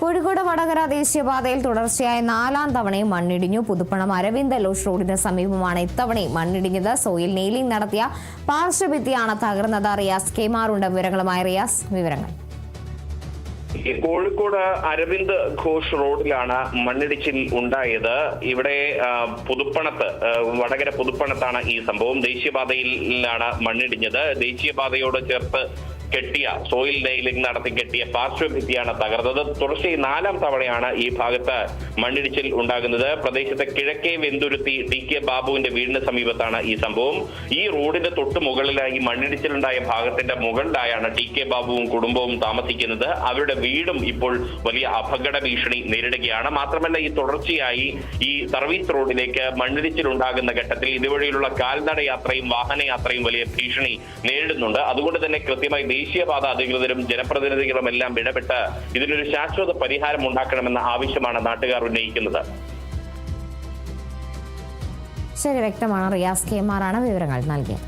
കോഴിക്കോട് വടകര ദേശീയപാതയിൽ തുടർച്ചയായ 4ാം തവണയും മണ്ണിടിഞ്ഞു. പുതുപ്പണം അരവിന്ദ് ലോഷ് റോഡിന് സമീപമാണ് ഇത്തവണയും മണ്ണിടിഞ്ഞത്. സോയിൽ നെയിലിംഗ് നടത്തിയ പാർശ്വഭിത്തിയാണ് തകർന്നത്. റിയാസ് കെമാറുണ്ട് വിവരങ്ങളുമായി. റിയാസ്, വിവരങ്ങൾ. കോഴിക്കോട് അരവിന്ദ് ഘോഷ് റോഡിലാണ് മണ്ണിടിച്ചിൽ ഉണ്ടായത്. ഇവിടെ വടകര പുതുപ്പണത്താണ് ഈ സംഭവം. ദേശീയപാതയിലാണ് മണ്ണിടിഞ്ഞത്. ദേശീയപാതയോട് ചേർത്ത് കെട്ടിയ സോയിൽ നെയിലിംഗ് നടത്തി കെട്ടിയ പാർശ്വഭിത്തിയാണ് തകർന്നത്. തുടർച്ചയായി 4ാം തവണയാണ് ഈ ഭാഗത്ത് മണ്ണിടിച്ചിൽ ഉണ്ടാകുന്നത്. പ്രദേശത്തെ കിഴക്കേ വെന്തുരുത്തി TK ബാബുവിന്റെ വീടിന് സമീപത്താണ് ഈ സംഭവം. ഈ റോഡിന്റെ തൊട്ട് മുകളിലായി മണ്ണിടിച്ചിലുണ്ടായ ഭാഗത്തിന്റെ മുകളിലായാണ് TK ബാബുവും കുടുംബവും താമസിക്കുന്നത്. അവരുടെ വീടും ഇപ്പോൾ വലിയ അപകട ഭീഷണി നേരിടുകയാണ്. മാത്രമല്ല, ഈ തുടർച്ചയായി ഈ സർവീസ് റോഡിലേക്ക് മണ്ണിടിച്ചിൽ ഉണ്ടാകുന്ന ഘട്ടത്തിൽ ഇതുവഴിയിലുള്ള കാൽനട യാത്രയും വാഹനയാത്രയും വലിയ ഭീഷണി നേരിടുന്നുണ്ട്. അതുകൊണ്ട് തന്നെ കൃത്യമായി ദേശീയപാത അധികൃതരും ജനപ്രതിനിധികളും എല്ലാം ഇടപെട്ട് ഇതിനൊരു ശാശ്വത പരിഹാരം ഉണ്ടാക്കണമെന്ന ആവശ്യമാണ് നാട്ടുകാർ ഉന്നയിക്കുന്നത്. ശരി, വ്യക്തമാണ്. റിയാസ് കെമാറാണ് വിവരങ്ങൾ നൽകിയത്.